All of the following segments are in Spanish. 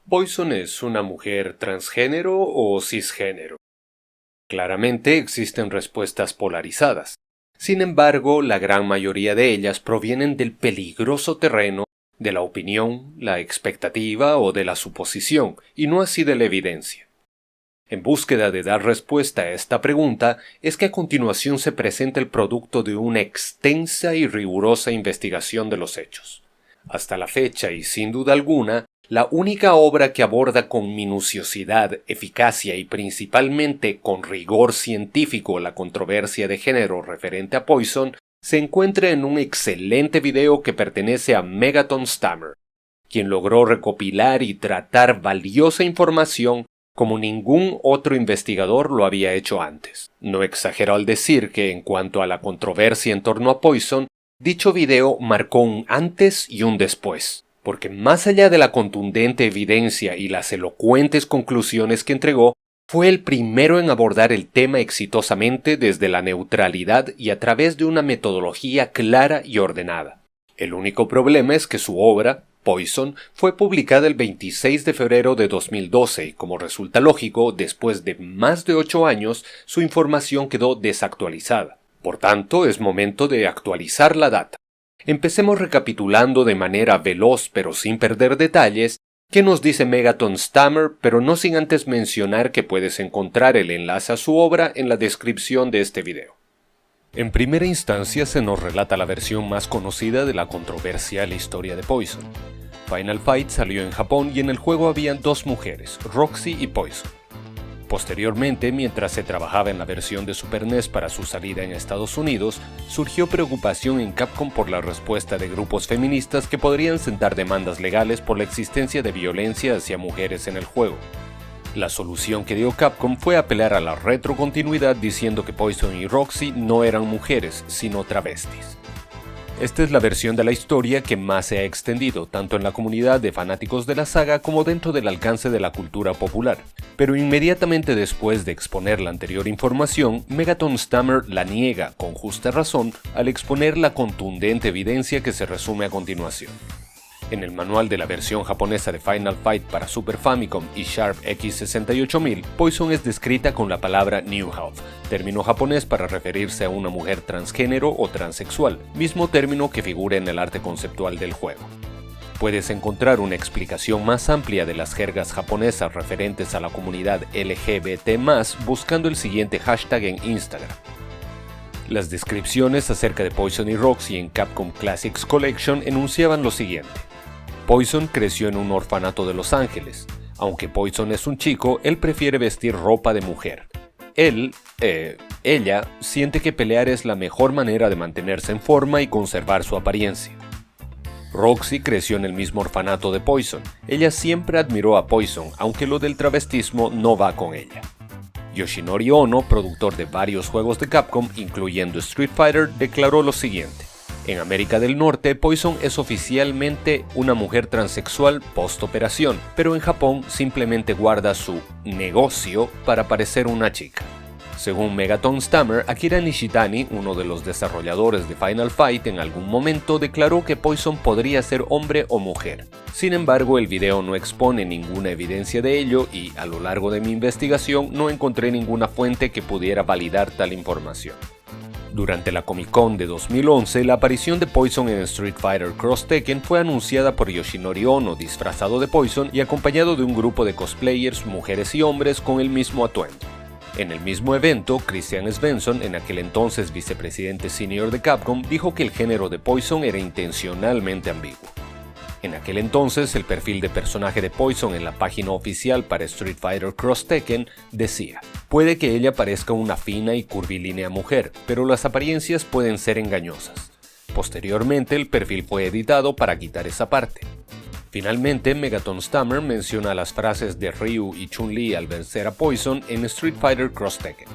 ¿Poison es una mujer transgénero o cisgénero? Claramente existen respuestas polarizadas. Sin embargo, la gran mayoría de ellas provienen del peligroso terreno de la opinión, la expectativa o de la suposición, y no así de la evidencia. En búsqueda de dar respuesta a esta pregunta, es que a continuación se presenta el producto de una extensa y rigurosa investigación de los hechos. Hasta la fecha, y sin duda alguna, la única obra que aborda con minuciosidad, eficacia y principalmente con rigor científico la controversia de género referente a Poison se encuentra en un excelente video que pertenece a Megaton Stammer, quien logró recopilar y tratar valiosa información como ningún otro investigador lo había hecho antes. No exagero al decir que en cuanto a la controversia en torno a Poison, dicho video marcó un antes y un después, porque más allá de la contundente evidencia y las elocuentes conclusiones que entregó, fue el primero en abordar el tema exitosamente desde la neutralidad y a través de una metodología clara y ordenada. El único problema es que su obra, Poison, fue publicada el 26 de febrero de 2012 y, como resulta lógico, después de más de 8 años, su información quedó desactualizada. Por tanto, es momento de actualizar la data. Empecemos recapitulando de manera veloz pero sin perder detalles qué nos dice Megaton Stammer, pero no sin antes mencionar que puedes encontrar el enlace a su obra en la descripción de este video. En primera instancia se nos relata la versión más conocida de la controversial historia de Poison. Final Fight salió en Japón y en el juego habían dos mujeres, Roxy y Poison. Posteriormente, mientras se trabajaba en la versión de Super NES para su salida en Estados Unidos, surgió preocupación en Capcom por la respuesta de grupos feministas que podrían sentar demandas legales por la existencia de violencia hacia mujeres en el juego. La solución que dio Capcom fue apelar a la retrocontinuidad diciendo que Poison y Roxy no eran mujeres, sino travestis. Esta es la versión de la historia que más se ha extendido, tanto en la comunidad de fanáticos de la saga como dentro del alcance de la cultura popular. Pero inmediatamente después de exponer la anterior información, Megaton Stammer la niega, con justa razón, al exponer la contundente evidencia que se resume a continuación. En el manual de la versión japonesa de Final Fight para Super Famicom y Sharp X68000, Poison es descrita con la palabra Neuhalf, término japonés para referirse a una mujer transgénero o transexual, mismo término que figura en el arte conceptual del juego. Puedes encontrar una explicación más amplia de las jergas japonesas referentes a la comunidad LGBT+, buscando el siguiente hashtag en Instagram. Las descripciones acerca de Poison y Roxy en Capcom Classics Collection enunciaban lo siguiente. Poison creció en un orfanato de Los Ángeles. Aunque Poison es un chico, él prefiere vestir ropa de mujer. Ella siente que pelear es la mejor manera de mantenerse en forma y conservar su apariencia. Roxy creció en el mismo orfanato de Poison. Ella siempre admiró a Poison, aunque lo del travestismo no va con ella. Yoshinori Ono, productor de varios juegos de Capcom, incluyendo Street Fighter, declaró lo siguiente. En América del Norte, Poison es oficialmente una mujer transexual post-operación, pero en Japón simplemente guarda su negocio para parecer una chica. Según Megaton Stammer, Akira Nishitani, uno de los desarrolladores de Final Fight, en algún momento declaró que Poison podría ser hombre o mujer. Sin embargo, el video no expone ninguna evidencia de ello y, a lo largo de mi investigación, no encontré ninguna fuente que pudiera validar tal información. Durante la Comic Con de 2011, la aparición de Poison en Street Fighter Cross Tekken fue anunciada por Yoshinori Ono disfrazado de Poison y acompañado de un grupo de cosplayers, mujeres y hombres con el mismo atuendo. En el mismo evento, Christian Svensson, en aquel entonces vicepresidente senior de Capcom, dijo que el género de Poison era intencionalmente ambiguo. En aquel entonces, el perfil de personaje de Poison en la página oficial para Street Fighter Cross Tekken decía: puede que ella parezca una fina y curvilínea mujer, pero las apariencias pueden ser engañosas. Posteriormente, el perfil fue editado para quitar esa parte. Finalmente, Megaton Stammer menciona las frases de Ryu y Chun-Li al vencer a Poison en Street Fighter Cross Tekken.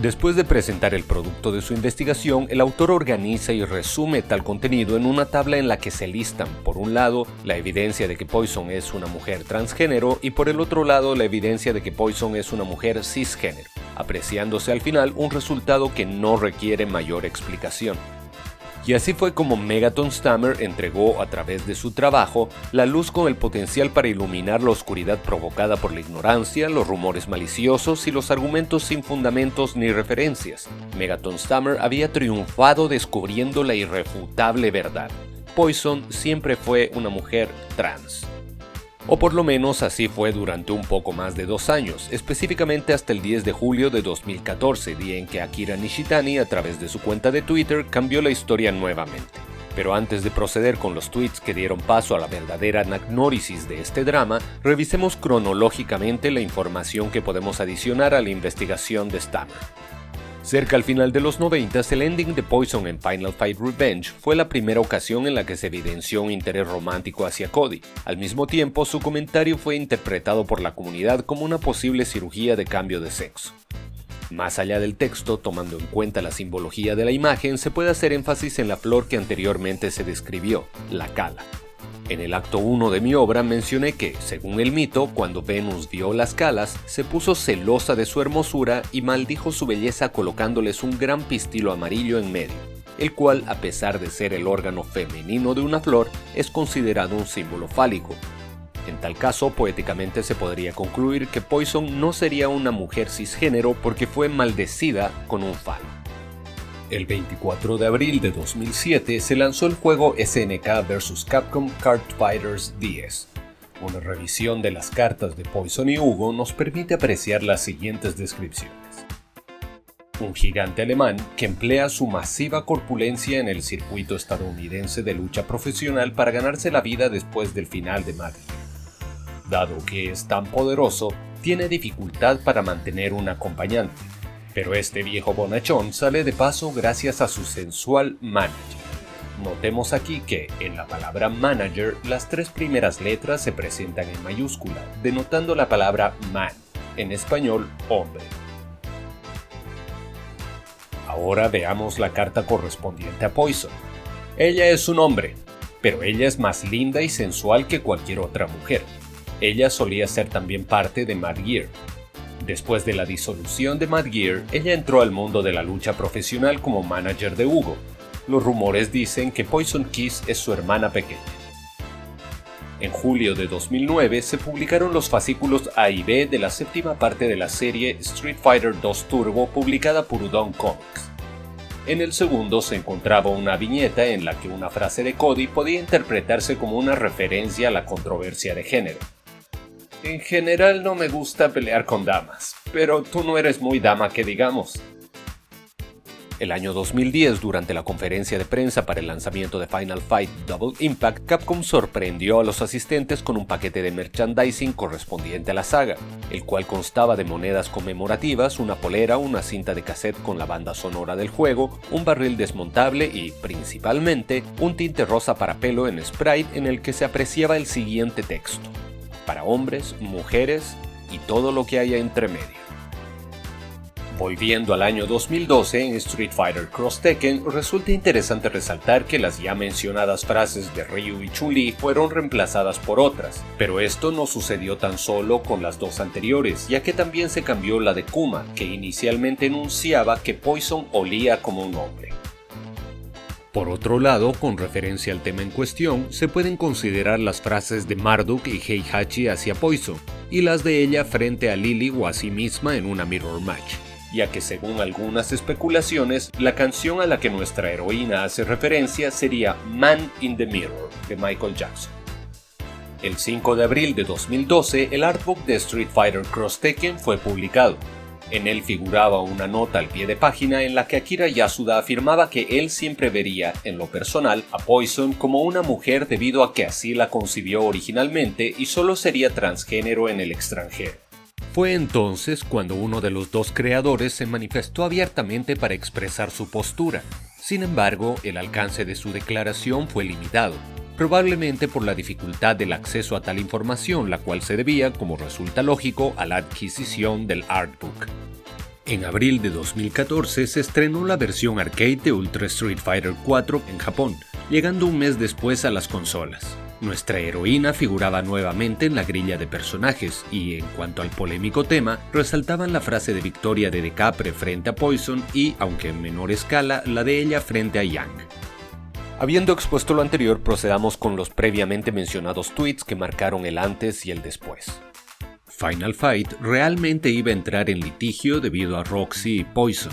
Después de presentar el producto de su investigación, el autor organiza y resume tal contenido en una tabla en la que se listan, por un lado, la evidencia de que Poison es una mujer transgénero y por el otro lado, la evidencia de que Poison es una mujer cisgénero, apreciándose al final un resultado que no requiere mayor explicación. Y así fue como Megaton Stammer entregó, a través de su trabajo, la luz con el potencial para iluminar la oscuridad provocada por la ignorancia, los rumores maliciosos y los argumentos sin fundamentos ni referencias. Megaton Stammer había triunfado descubriendo la irrefutable verdad. Poison siempre fue una mujer trans. O por lo menos así fue durante un poco más de 2 años, específicamente hasta el 10 de julio de 2014, día en que Akira Nishitani, a través de su cuenta de Twitter, cambió la historia nuevamente. Pero antes de proceder con los tweets que dieron paso a la verdadera anagnórisis de este drama, revisemos cronológicamente la información que podemos adicionar a la investigación de Stammer. Cerca al final de los 90, el ending de Poison en Final Fight Revenge fue la primera ocasión en la que se evidenció un interés romántico hacia Cody. Al mismo tiempo, su comentario fue interpretado por la comunidad como una posible cirugía de cambio de sexo. Más allá del texto, tomando en cuenta la simbología de la imagen, se puede hacer énfasis en la flor que anteriormente se describió, la cala. En el acto 1 de mi obra mencioné que, según el mito, cuando Venus vio las calas, se puso celosa de su hermosura y maldijo su belleza colocándoles un gran pistilo amarillo en medio, el cual, a pesar de ser el órgano femenino de una flor, es considerado un símbolo fálico. En tal caso, poéticamente se podría concluir que Poison no sería una mujer cisgénero porque fue maldecida con un falo. El 24 de abril de 2007 se lanzó el juego SNK vs Capcom Card Fighters 10. Una revisión de las cartas de Poison y Hugo nos permite apreciar las siguientes descripciones. Un gigante alemán que emplea su masiva corpulencia en el circuito estadounidense de lucha profesional para ganarse la vida después del final de Mad Gear. Dado que es tan poderoso, tiene dificultad para mantener un acompañante. Pero este viejo bonachón sale de paso gracias a su sensual manager. Notemos aquí que, en la palabra manager, las 3 primeras letras se presentan en mayúscula, denotando la palabra man, en español hombre. Ahora veamos la carta correspondiente a Poison. Ella es un hombre, pero ella es más linda y sensual que cualquier otra mujer. Ella solía ser también parte de Mad Gear. Después de la disolución de Mad Gear, ella entró al mundo de la lucha profesional como manager de Hugo. Los rumores dicen que Poison Kiss es su hermana pequeña. En julio de 2009 se publicaron los fascículos A y B de la 7ª parte de la serie Street Fighter 2 Turbo publicada por Udon Comics. En el segundo se encontraba una viñeta en la que una frase de Cody podía interpretarse como una referencia a la controversia de género. En general no me gusta pelear con damas, pero tú no eres muy dama que digamos. El año 2010, durante la conferencia de prensa para el lanzamiento de Final Fight Double Impact, Capcom sorprendió a los asistentes con un paquete de merchandising correspondiente a la saga, el cual constaba de monedas conmemorativas, una polera, una cinta de cassette con la banda sonora del juego, un barril desmontable y, principalmente, un tinte rosa para pelo en sprite en el que se apreciaba el siguiente texto: para hombres, mujeres y todo lo que haya entre medio. Volviendo al año 2012, en Street Fighter Cross Tekken, resulta interesante resaltar que las ya mencionadas frases de Ryu y Chun-Li fueron reemplazadas por otras, pero esto no sucedió tan solo con las 2 anteriores, ya que también se cambió la de Kuma, que inicialmente enunciaba que Poison olía como un hombre. Por otro lado, con referencia al tema en cuestión, se pueden considerar las frases de Marduk y Heihachi hacia Poison, y las de ella frente a Lily o a sí misma en una mirror match, ya que según algunas especulaciones, la canción a la que nuestra heroína hace referencia sería Man in the Mirror, de Michael Jackson. El 5 de abril de 2012, el artbook de Street Fighter Cross Tekken fue publicado. En él figuraba una nota al pie de página en la que Akira Yasuda afirmaba que él siempre vería, en lo personal, a Poison como una mujer debido a que así la concibió originalmente y solo sería transgénero en el extranjero. Fue entonces cuando uno de los 2 creadores se manifestó abiertamente para expresar su postura. Sin embargo, el alcance de su declaración fue limitado, probablemente por la dificultad del acceso a tal información, la cual se debía, como resulta lógico, a la adquisición del artbook. En abril de 2014 se estrenó la versión arcade de Ultra Street Fighter 4 en Japón, llegando un mes después a las consolas. Nuestra heroína figuraba nuevamente en la grilla de personajes y, en cuanto al polémico tema, resaltaban la frase de victoria de Decapre frente a Poison y, aunque en menor escala, la de ella frente a Yang. Habiendo expuesto lo anterior, procedamos con los previamente mencionados tweets que marcaron el antes y el después. Final Fight realmente iba a entrar en litigio debido a Roxy y Poison.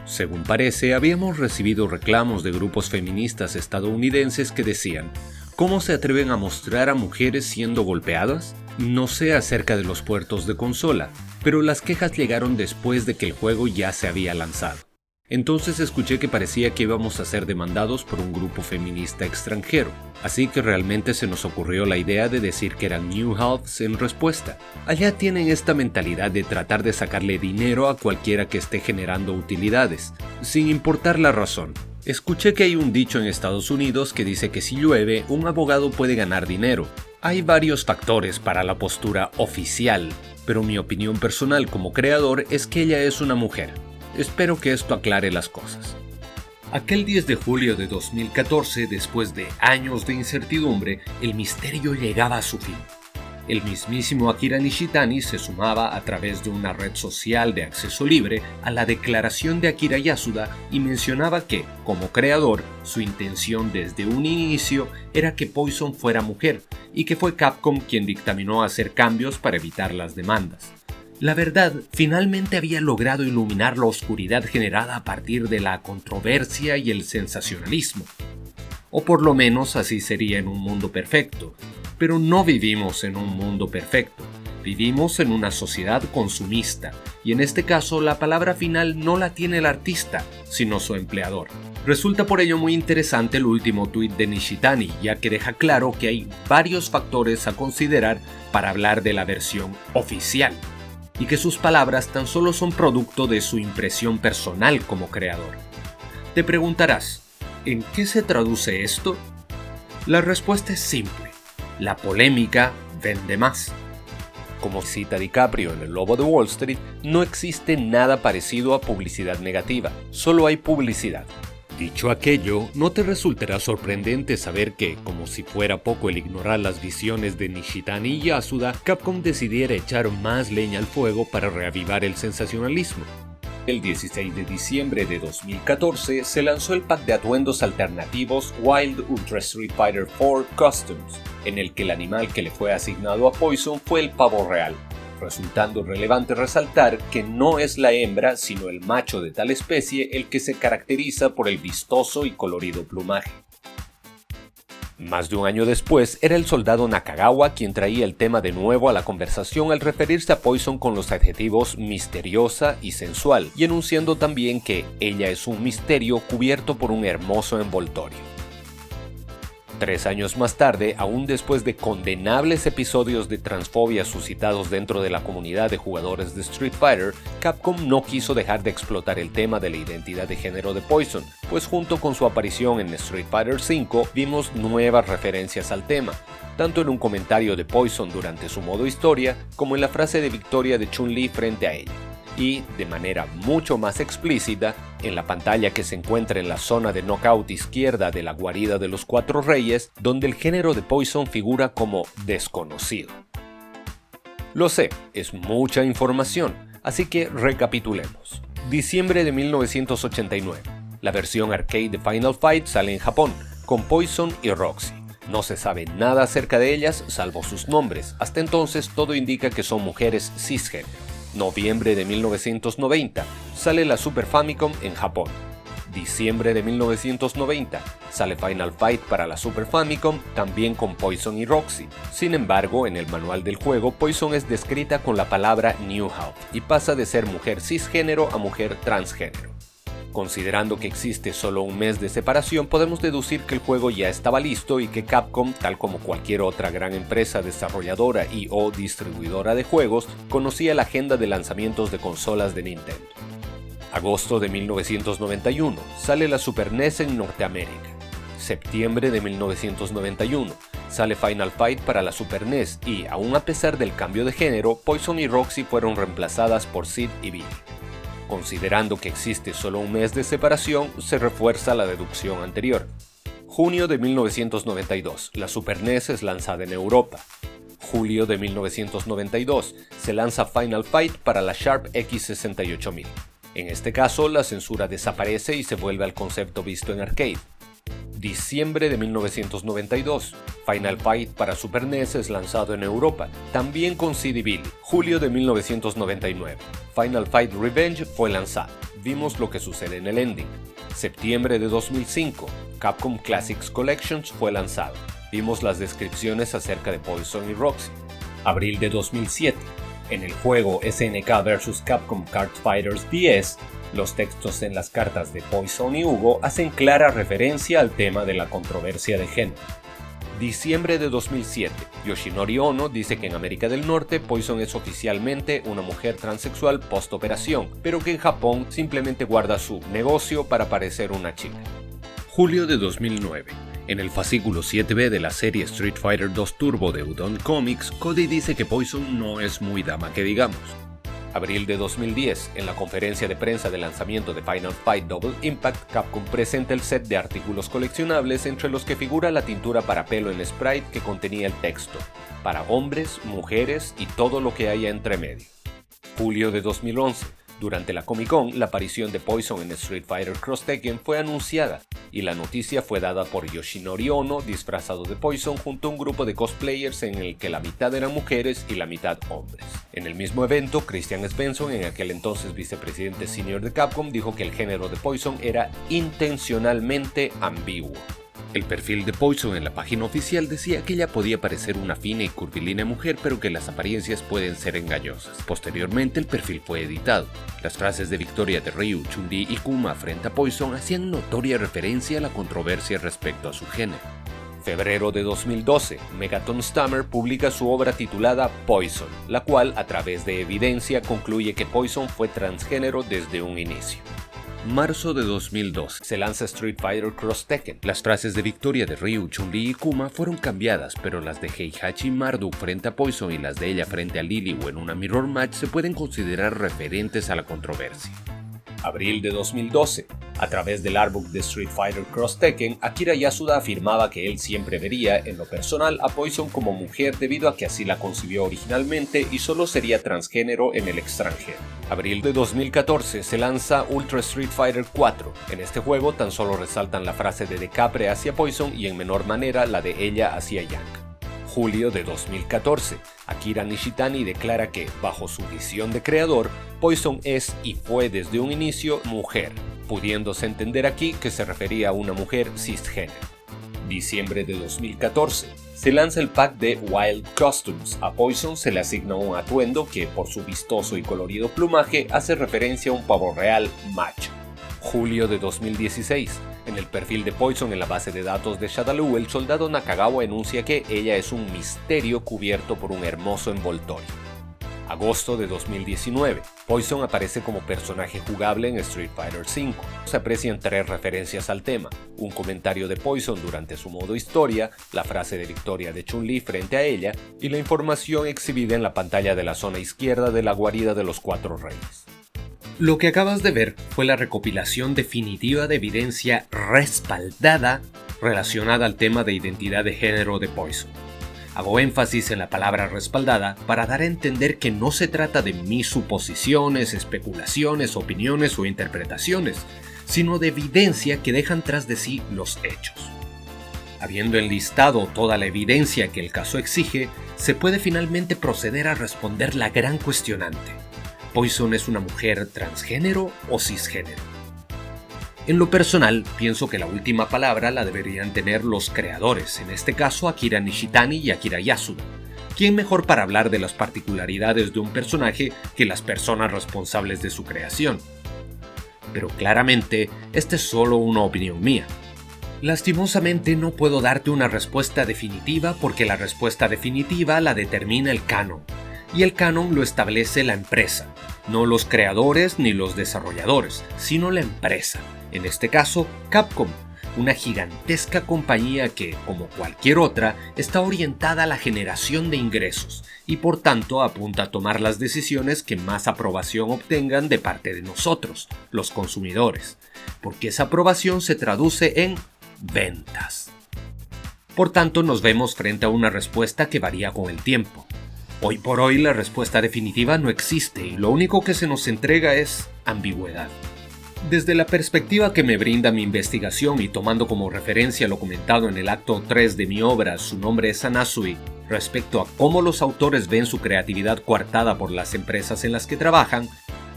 Según parece, habíamos recibido reclamos de grupos feministas estadounidenses que decían: ¿cómo se atreven a mostrar a mujeres siendo golpeadas? No sé acerca de los puertos de consola, pero las quejas llegaron después de que el juego ya se había lanzado. Entonces escuché que parecía que íbamos a ser demandados por un grupo feminista extranjero, así que realmente se nos ocurrió la idea de decir que eran New Halves en respuesta. Allá tienen esta mentalidad de tratar de sacarle dinero a cualquiera que esté generando utilidades, sin importar la razón. Escuché que hay un dicho en Estados Unidos que dice que si llueve, un abogado puede ganar dinero. Hay varios factores para la postura oficial, pero mi opinión personal como creador es que ella es una mujer. Espero que esto aclare las cosas. Aquel 10 de julio de 2014, después de años de incertidumbre, el misterio llegaba a su fin. El mismísimo Akira Nishitani se sumaba a través de una red social de acceso libre a la declaración de Akira Yasuda y mencionaba que, como creador, su intención desde un inicio era que Poison fuera mujer y que fue Capcom quien dictaminó hacer cambios para evitar las demandas. La verdad, finalmente había logrado iluminar la oscuridad generada a partir de la controversia y el sensacionalismo. O por lo menos así sería en un mundo perfecto. Pero no vivimos en un mundo perfecto. Vivimos en una sociedad consumista, y en este caso la palabra final no la tiene el artista, sino su empleador. Resulta por ello muy interesante el último tuit de Nishitani, ya que deja claro que hay varios factores a considerar para hablar de la versión oficial, y que sus palabras tan solo son producto de su impresión personal como creador. Te preguntarás, ¿en qué se traduce esto? La respuesta es simple: la polémica vende más. Como cita DiCaprio en El Lobo de Wall Street, no existe nada parecido a publicidad negativa, solo hay publicidad. Dicho aquello, no te resultará sorprendente saber que, como si fuera poco el ignorar las visiones de Nishitani y Yasuda, Capcom decidiera echar más leña al fuego para reavivar el sensacionalismo. El 16 de diciembre de 2014 se lanzó el pack de atuendos alternativos Wild Ultra Street Fighter 4 Customs, en el que el animal que le fue asignado a Poison fue el pavo real, resultando relevante resaltar que no es la hembra sino el macho de tal especie el que se caracteriza por el vistoso y colorido plumaje. Más de un año después, era el soldado Nakagawa quien traía el tema de nuevo a la conversación al referirse a Poison con los adjetivos misteriosa y sensual, y enunciando también que ella es un misterio cubierto por un hermoso envoltorio. 3 años más tarde, aún después de condenables episodios de transfobia suscitados dentro de la comunidad de jugadores de Street Fighter, Capcom no quiso dejar de explotar el tema de la identidad de género de Poison, pues junto con su aparición en Street Fighter V vimos nuevas referencias al tema, tanto en un comentario de Poison durante su modo historia, como en la frase de victoria de Chun-Li frente a ella. Y, de manera mucho más explícita, en la pantalla que se encuentra en la zona de knockout izquierda de la guarida de los 4 reyes, donde el género de Poison figura como desconocido. Lo sé, es mucha información, así que recapitulemos. Diciembre de 1989. La versión arcade de Final Fight sale en Japón, con Poison y Roxy. No se sabe nada acerca de ellas, salvo sus nombres. Hasta entonces todo indica que son mujeres cisgénero. Noviembre de 1990, sale la Super Famicom en Japón. Diciembre de 1990, sale Final Fight para la Super Famicom, también con Poison y Roxy. Sin embargo, en el manual del juego, Poison es descrita con la palabra New Half y pasa de ser mujer cisgénero a mujer transgénero. Considerando que existe solo un mes de separación, podemos deducir que el juego ya estaba listo y que Capcom, tal como cualquier otra gran empresa desarrolladora y o distribuidora de juegos, conocía la agenda de lanzamientos de consolas de Nintendo. Agosto de 1991, sale la Super NES en Norteamérica. Septiembre de 1991, sale Final Fight para la Super NES y, aun a pesar del cambio de género, Poison y Roxy fueron reemplazadas por Sid y Billy. Considerando que existe solo un mes de separación, se refuerza la deducción anterior. Junio de 1992, la Super NES es lanzada en Europa. Julio de 1992, se lanza Final Fight para la Sharp X68000. En este caso, la censura desaparece y se vuelve al concepto visto en arcade. Diciembre de 1992. Final Fight para Super NES es lanzado en Europa, también con CD Billy. Julio de 1999. Final Fight Revenge fue lanzado. Vimos lo que sucede en el ending. Septiembre de 2005. Capcom Classics Collections fue lanzado. Vimos las descripciones acerca de Poison y Roxy. Abril de 2007. En el juego SNK vs Capcom Card Fighters DS, los textos en las cartas de Poison y Hugo hacen clara referencia al tema de la controversia de género. Diciembre de 2007. Yoshinori Ono dice que en América del Norte Poison es oficialmente una mujer transexual post-operación, pero que en Japón simplemente guarda su negocio para parecer una chica. Julio de 2009. En el fascículo 7B de la serie Street Fighter 2 Turbo de Udon Comics, Cody dice que Poison no es muy dama que digamos. Abril de 2010, en la conferencia de prensa de lanzamiento de Final Fight Double Impact, Capcom presenta el set de artículos coleccionables entre los que figura la tintura para pelo en Sprite que contenía el texto, para hombres, mujeres y todo lo que haya entre medio. Julio de 2011. Durante la Comic Con, la aparición de Poison en Street Fighter Cross Tekken fue anunciada, y la noticia fue dada por Yoshinori Ono disfrazado de Poison junto a un grupo de cosplayers en el que la mitad eran mujeres y la mitad hombres. En el mismo evento, Christian Svensson, en aquel entonces vicepresidente senior de Capcom, dijo que el género de Poison era intencionalmente ambiguo. El perfil de Poison en la página oficial decía que ella podía parecer una fina y curvilínea mujer, pero que las apariencias pueden ser engañosas. Posteriormente el perfil fue editado. Las frases de victoria de Ryu, Chun-Li y Kuma frente a Poison hacían notoria referencia a la controversia respecto a su género. Febrero de 2012, Megaton Stammer publica su obra titulada Poison, la cual, a través de evidencia, concluye que Poison fue transgénero desde un inicio. Marzo de 2012, se lanza Street Fighter Cross Tekken. Las frases de victoria de Ryu, Chun-Li y Kuma fueron cambiadas, pero las de Heihachi Marduk frente a Poison y las de ella frente a Liliu en una Mirror Match se pueden considerar referentes a la controversia. Abril de 2012. A través del artbook de Street Fighter Cross Tekken, Akira Yasuda afirmaba que él siempre vería, en lo personal, a Poison como mujer debido a que así la concibió originalmente y solo sería transgénero en el extranjero. Abril de 2014 se lanza Ultra Street Fighter 4. En este juego tan solo resaltan la frase de Decapre hacia Poison y en menor manera la de ella hacia Yang. Julio de 2014, Akira Nishitani declara que, bajo su visión de creador, Poison es y fue desde un inicio mujer, pudiéndose entender aquí que se refería a una mujer cisgénero. Diciembre de 2014, se lanza el pack de Wild Costumes. A Poison se le asigna un atuendo que, por su vistoso y colorido plumaje, hace referencia a un pavo real macho. Julio de 2016. En el perfil de Poison en la base de datos de Shadaloo, el soldado Nakagawa enuncia que ella es un misterio cubierto por un hermoso envoltorio. Agosto de 2019. Poison aparece como personaje jugable en Street Fighter V. Se aprecian 3 referencias al tema: un comentario de Poison durante su modo historia, la frase de victoria de Chun-Li frente a ella y la información exhibida en la pantalla de la zona izquierda de la guarida de los 4 reyes. Lo que acabas de ver fue la recopilación definitiva de evidencia respaldada relacionada al tema de identidad de género de Poison. Hago énfasis en la palabra respaldada para dar a entender que no se trata de mis suposiciones, especulaciones, opiniones o interpretaciones, sino de evidencia que dejan tras de sí los hechos. Habiendo enlistado toda la evidencia que el caso exige, se puede finalmente proceder a responder la gran cuestionante: ¿Poison es una mujer transgénero o cisgénero? En lo personal, pienso que la última palabra la deberían tener los creadores, en este caso Akira Nishitani y Akira Yasuda. ¿Quién mejor para hablar de las particularidades de un personaje que las personas responsables de su creación? Pero claramente, esta es solo una opinión mía. Lastimosamente no puedo darte una respuesta definitiva porque la respuesta definitiva la determina el canon. Y el canon lo establece la empresa, no los creadores ni los desarrolladores, sino la empresa, en este caso Capcom, una gigantesca compañía que, como cualquier otra, está orientada a la generación de ingresos y por tanto apunta a tomar las decisiones que más aprobación obtengan de parte de nosotros, los consumidores, porque esa aprobación se traduce en ventas. Por tanto, nos vemos frente a una respuesta que varía con el tiempo. Hoy por hoy la respuesta definitiva no existe y lo único que se nos entrega es ambigüedad. Desde la perspectiva que me brinda mi investigación y tomando como referencia lo comentado en el acto 3 de mi obra Su nombre es Anasui, respecto a cómo los autores ven su creatividad coartada por las empresas en las que trabajan,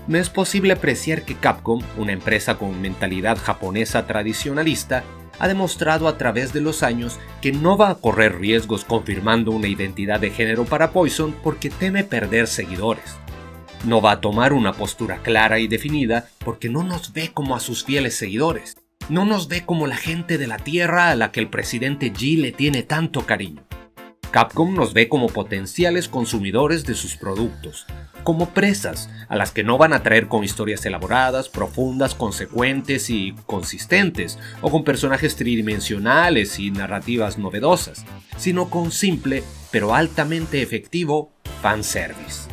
me es posible apreciar que Capcom, una empresa con mentalidad japonesa tradicionalista, ha demostrado a través de los años que no va a correr riesgos confirmando una identidad de género para Poison porque teme perder seguidores. No va a tomar una postura clara y definida porque no nos ve como a sus fieles seguidores. No nos ve como la gente de la Tierra a la que el presidente Yi le tiene tanto cariño. Capcom nos ve como potenciales consumidores de sus productos, como presas a las que no van a traer con historias elaboradas, profundas, consecuentes y consistentes, o con personajes tridimensionales y narrativas novedosas, sino con simple, pero altamente efectivo, fanservice.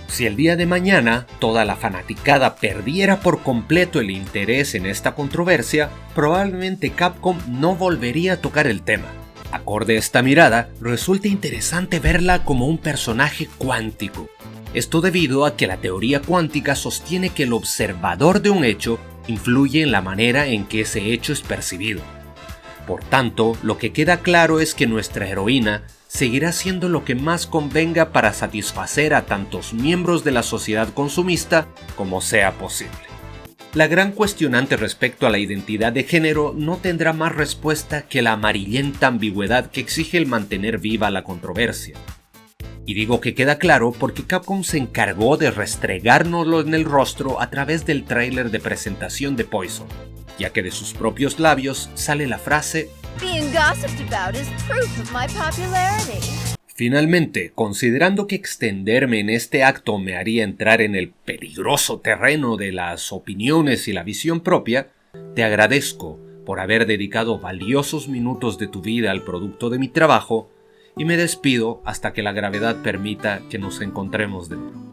Si el día de mañana toda la fanaticada perdiera por completo el interés en esta controversia, probablemente Capcom no volvería a tocar el tema. Acorde a esta mirada, resulta interesante verla como un personaje cuántico. Esto debido a que la teoría cuántica sostiene que el observador de un hecho influye en la manera en que ese hecho es percibido. Por tanto, lo que queda claro es que nuestra heroína seguirá haciendo lo que más convenga para satisfacer a tantos miembros de la sociedad consumista como sea posible. La gran cuestionante respecto a la identidad de género no tendrá más respuesta que la amarillenta ambigüedad que exige el mantener viva la controversia. Y digo que queda claro porque Capcom se encargó de restregárnoslo en el rostro a través del tráiler de presentación de Poison, ya que de sus propios labios sale la frase Being gossiped about is proof of my popularity. Finalmente, considerando que extenderme en este acto me haría entrar en el peligroso terreno de las opiniones y la visión propia, te agradezco por haber dedicado valiosos minutos de tu vida al producto de mi trabajo y me despido hasta que la gravedad permita que nos encontremos de nuevo.